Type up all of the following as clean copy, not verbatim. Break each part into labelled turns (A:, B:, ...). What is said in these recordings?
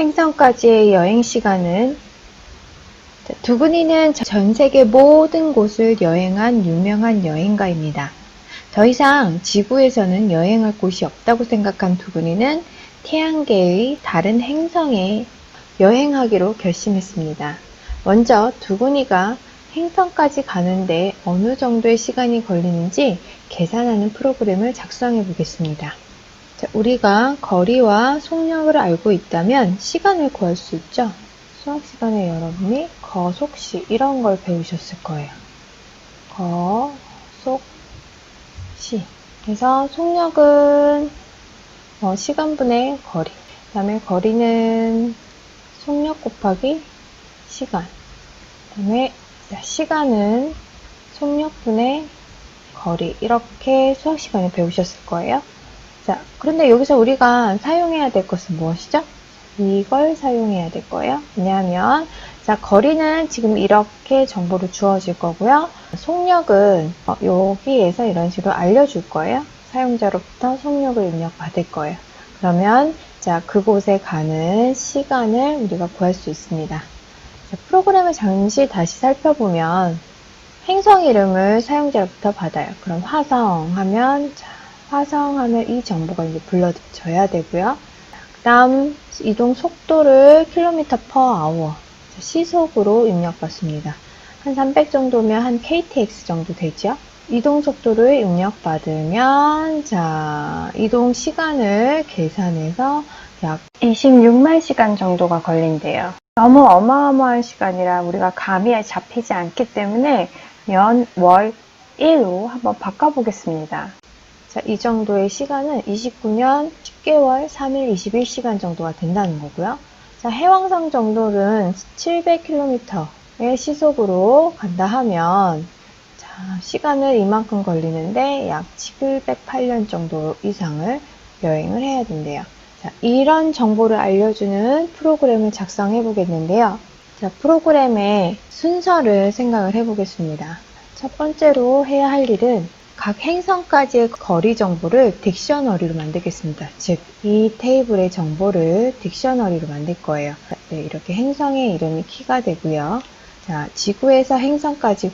A: 행성까지의 여행 시간은 두근이는 전 세계 모든 곳을 여행한 유명한 여행가입니다. 더 이상 지구에서는 여행할 곳이 없다고 생각한 두근이는 태양계의 다른 행성에 여행하기로 결심했습니다. 먼저 두근이가 행성까지 가는데 어느 정도의 시간이 걸리는지 계산하는 프로그램을 작성해 보겠습니다. 우리가 거리와 속력을 알고 있다면 시간을 구할 수 있죠. 수학 시간에 여러분이 거속시 이런 걸 배우셨을 거예요. 거속시. 그래서 속력은 시간분의 거리. 그 다음에 거리는 속력 곱하기 시간. 그 다음에 시간은 속력분의 거리. 이렇게 수학 시간에 배우셨을 거예요. 자, 그런데 여기서 우리가 사용해야 될 것은 무엇이죠? 이걸 사용해야 될 거예요. 왜냐하면 자, 거리는 지금 이렇게 정보로 주어질 거고요. 속력은 여기에서 이런 식으로 알려줄 거예요. 사용자로부터 속력을 입력받을 거예요. 그러면 자, 그곳에 가는 시간을 우리가 구할 수 있습니다. 자, 프로그램을 잠시 다시 살펴보면 행성 이름을 사용자로부터 받아요. 그럼 화성 하면 이 정보가 이제 불러져야 되고요. 그 다음 이동 속도를 킬로미터 퍼 아워 시속으로 입력받습니다. 한 300 정도면 한 KTX 정도 되죠. 이동 속도를 입력받으면 자 이동 시간을 계산해서 약 26만 시간 정도가 걸린대요. 너무 어마어마한 시간이라 우리가 감이 잡히지 않기 때문에 년, 월, 일로 한번 바꿔보겠습니다. 자, 이 정도의 시간은 29년 10개월 3일 21시간 정도가 된다는 거고요. 자, 해왕성 정도는 700km의 시속으로 간다 하면 자, 시간을 이만큼 걸리는데 약 708년 정도 이상을 여행을 해야 된대요. 자, 이런 정보를 알려주는 프로그램을 작성해 보겠는데요. 자, 프로그램의 순서를 생각을 해 보겠습니다. 첫 번째로 해야 할 일은 각 행성까지의 거리 정보를 딕셔너리로 만들겠습니다. 즉, 이 테이블의 정보를 딕셔너리로 만들 거예요. 네, 이렇게 행성의 이름이 키가 되고요. 자, 지구에서 행성까지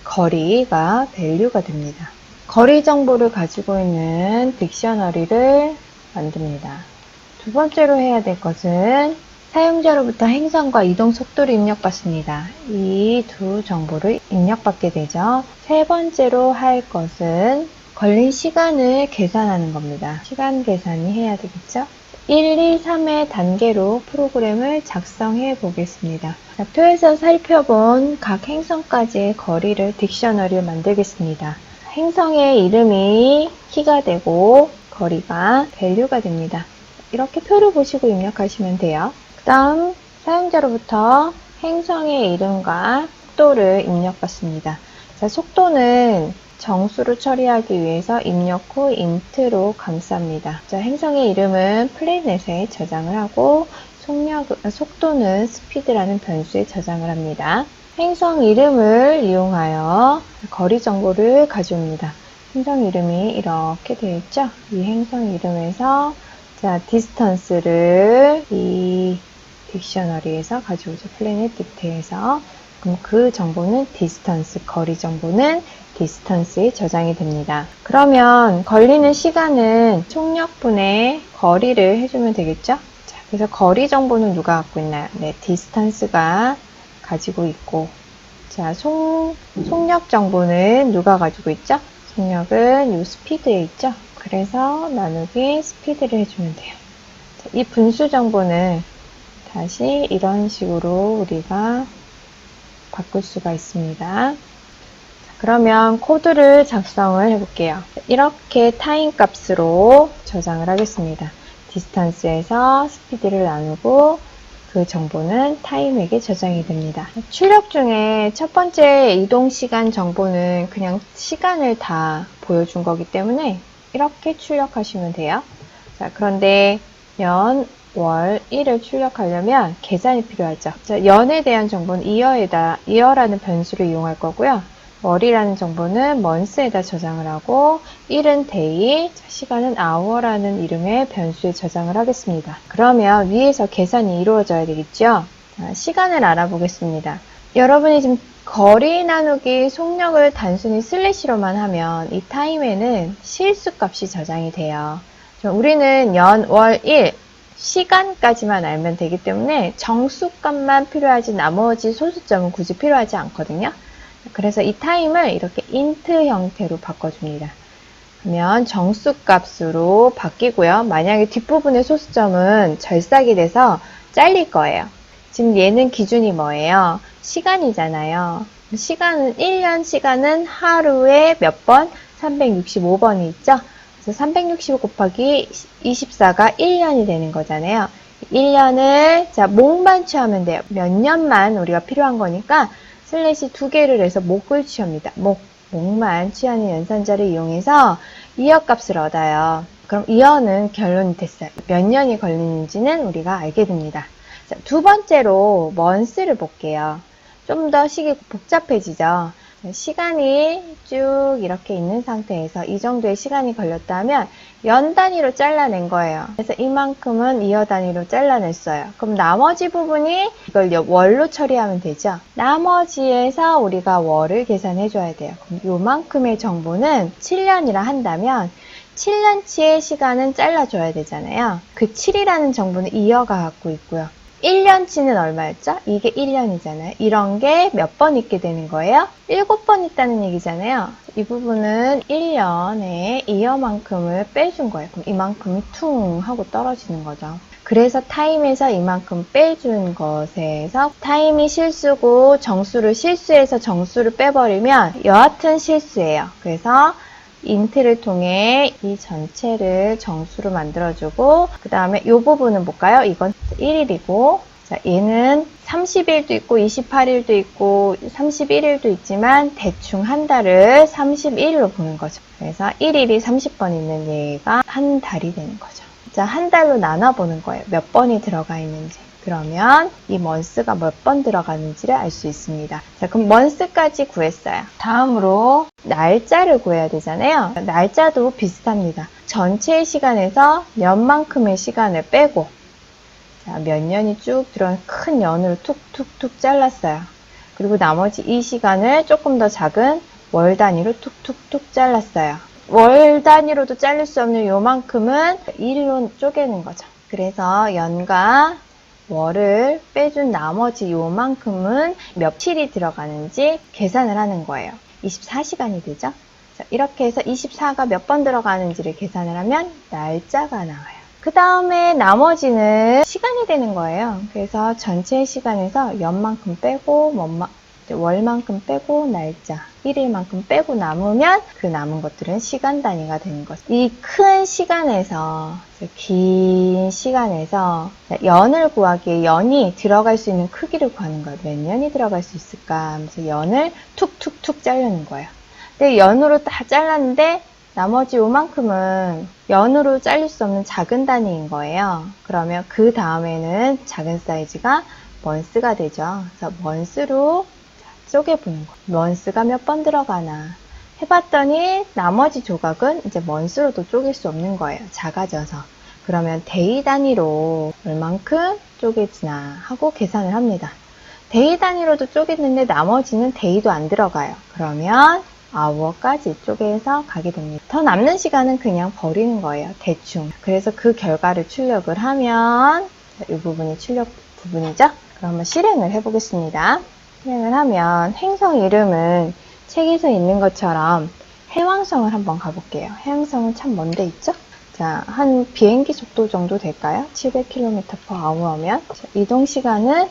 A: 거리가 밸류가 됩니다. 거리 정보를 가지고 있는 딕셔너리를 만듭니다. 두 번째로 해야 될 것은 사용자로부터 행성과 이동 속도를 입력받습니다. 이 두 정보를 입력받게 되죠. 세 번째로 할 것은 걸린 시간을 계산하는 겁니다. 시간 계산이 해야 되겠죠? 1, 2, 3의 단계로 프로그램을 작성해 보겠습니다. 자, 표에서 살펴본 각 행성까지의 거리를 딕셔너리를 만들겠습니다. 행성의 이름이 키가 되고 거리가 밸류가 됩니다. 이렇게 표를 보시고 입력하시면 돼요. 그 다음 사용자로부터 행성의 이름과 속도를 입력받습니다. 자, 속도는 정수로 처리하기 위해서 입력 후 int로 감쌉니다. 자, 행성의 이름은 플래닛에 저장을 하고 속도는 speed라는 변수에 저장을 합니다. 행성 이름을 이용하여 거리 정보를 가져옵니다. 행성 이름이 이렇게 되어 있죠? 이 행성 이름에서 자, distance를 이 딕셔너리에서 가져오죠. 플래닛 디테일에서. 그럼 그 정보는 distance, 거리 정보는 distance에 저장이 됩니다. 그러면 걸리는 시간은 속력분의 거리를 해주면 되겠죠? 자, 그래서 거리 정보는 누가 갖고 있나요? 네, distance가 가지고 있고, 자, 속력 정보는 누가 가지고 있죠? 속력은 이 스피드에 있죠? 그래서 나누기 스피드를 해주면 돼요. 자, 이 분수 정보는 다시 이런 식으로 우리가 바꿀 수가 있습니다. 자, 그러면 코드를 작성을 해볼게요. 이렇게 타임 값으로 저장을 하겠습니다. 디스턴스에서 스피드를 나누고 그 정보는 타임에게 저장이 됩니다. 출력 중에 첫 번째 이동 시간 정보는 그냥 시간을 다 보여준 거기 때문에 이렇게 출력하시면 돼요. 자, 그런데 연, 월, 일을 출력하려면 계산이 필요하죠. 자, 연에 대한 정보는 이어라는 변수를 이용할 거고요. 월이라는 정보는 months에다 저장을 하고 일은 day, 시간은 hour라는 이름의 변수에 저장을 하겠습니다. 그러면 위에서 계산이 이루어져야 되겠죠? 자, 시간을 알아보겠습니다. 여러분이 지금 거리 나누기 속력을 단순히 슬래시로만 하면 이 타임에는 실수값이 저장이 돼요. 우리는 연, 월, 일, 시간까지만 알면 되기 때문에 정수값만 필요하지 나머지 소수점은 굳이 필요하지 않거든요. 그래서 이 타임을 이렇게 int 형태로 바꿔줍니다. 그러면 정수값으로 바뀌고요. 만약에 뒷부분의 소수점은 절삭이 돼서 잘릴 거예요. 지금 얘는 기준이 뭐예요? 시간이잖아요. 시간은 1년 시간은 하루에 몇 번? 365번이 있죠? 그래서 365 곱하기 24가 1년이 되는 거잖아요. 1년을 자 목만 취하면 돼요. 몇 년만 우리가 필요한 거니까 슬래시 2개를 해서 목을 취합니다. 목만 취하는 연산자를 이용해서 이어 값을 얻어요. 그럼 이어는 결론이 됐어요. 몇 년이 걸리는지는 우리가 알게 됩니다. 자, 두 번째로 months를 볼게요. 좀 더 식이 복잡해지죠. 시간이 쭉 이렇게 있는 상태에서 이 정도의 시간이 걸렸다면 연 단위로 잘라낸 거예요. 그래서 이만큼은 이어 단위로 잘라냈어요. 그럼 나머지 부분이 이걸 월로 처리하면 되죠. 나머지에서 우리가 월을 계산해 줘야 돼요. 그럼 요만큼의 정보는 7년이라 한다면 7년치의 시간은 잘라줘야 되잖아요. 그 7이라는 정보는 이어가 갖고 있고요. 1년치는 얼마였죠? 이게 1년이잖아요. 이런 게 몇 번 있게 되는 거예요? 7번 있다는 얘기잖아요. 이 부분은 1년에 이어만큼을 빼준 거예요. 그럼 이만큼이 퉁 하고 떨어지는 거죠. 그래서 타임에서 이만큼 빼준 것에서 타임이 실수고 정수를 실수해서 정수를 빼버리면 여하튼 실수예요. 그래서 int를 통해 이 전체를 정수로 만들어주고 그 다음에 이 부분은 볼까요? 이건 1일이고 자, 얘는 30일도 있고 28일도 있고 31일도 있지만 대충 한 달을 31일로 보는 거죠. 그래서 1일이 30번 있는 얘가 한 달이 되는 거죠. 자, 한 달로 나눠보는 거예요. 몇 번이 들어가 있는지. 그러면 이 months가 몇 번 들어가는지를 알 수 있습니다. 자, 그럼 months까지 구했어요. 다음으로 날짜를 구해야 되잖아요. 날짜도 비슷합니다. 전체 시간에서 몇만큼의 시간을 빼고 자, 몇 년이 쭉 들어간 큰 연으로 툭툭툭 잘랐어요. 그리고 나머지 이 시간을 조금 더 작은 월 단위로 툭툭툭 잘랐어요. 월 단위로도 잘릴 수 없는 요만큼은 일로 쪼개는 거죠. 그래서 연과 월을 빼준 나머지 요만큼은 며칠이 들어가는지 계산을 하는 거예요. 24시간이 되죠? 자, 이렇게 해서 24가 몇 번 들어가는지를 계산을 하면 날짜가 나와요. 그 다음에 나머지는 시간이 되는 거예요. 그래서 전체 시간에서 연만큼 빼고 월만큼 빼고 날짜, 1일만큼 빼고 남으면 그 남은 것들은 시간 단위가 되는 거죠. 이 큰 시간에서, 긴 시간에서 연을 구하기 위해 연이 들어갈 수 있는 크기를 구하는 거예요. 몇 년이 들어갈 수 있을까 하면서 연을 툭툭툭 자르는 거예요. 근데 연으로 다 잘랐는데 나머지 요만큼은 연으로 잘릴 수 없는 작은 단위인 거예요. 그러면 그 다음에는 작은 사이즈가 months가 되죠. 그래서 months로 쪼개보는 거예요. months가 몇 번 들어가나 해봤더니 나머지 조각은 이제 months로도 쪼갤 수 없는 거예요. 작아져서. 그러면 day 단위로 얼만큼 쪼개지나 하고 계산을 합니다. day 단위로도 쪼갰는데 나머지는 day도 안 들어가요. 그러면 hour까지 쪼개서 가게 됩니다. 더 남는 시간은 그냥 버리는 거예요. 대충. 그래서 그 결과를 출력을 하면 이 부분이 출력 부분이죠. 그럼 한번 실행을 해보겠습니다. 실행을 하면 행성 이름은 책에서 있는 것처럼 해왕성을 한번 가볼게요. 해왕성은 참 먼데 있죠? 자, 한 비행기 속도 정도 될까요? 700km/h면 이동 시간은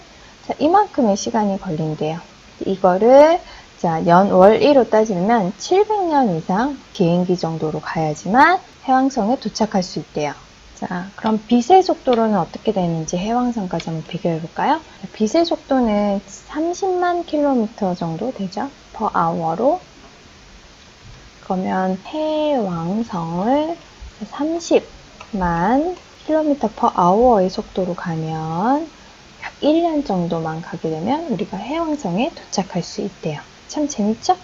A: 이만큼의 시간이 걸린대요. 이거를 자, 연, 월, 일로 따지면 700년 이상 비행기 정도로 가야지만 해왕성에 도착할 수 있대요. 자, 그럼 빛의 속도로는 어떻게 되는지 해왕성까지 한번 비교해 볼까요? 빛의 속도는 30만 킬로미터 정도 되죠? per hour로. 그러면 해왕성을 30만 킬로미터 per hour의 속도로 가면 약 1년 정도만 가게 되면 우리가 해왕성에 도착할 수 있대요. 참 재밌죠?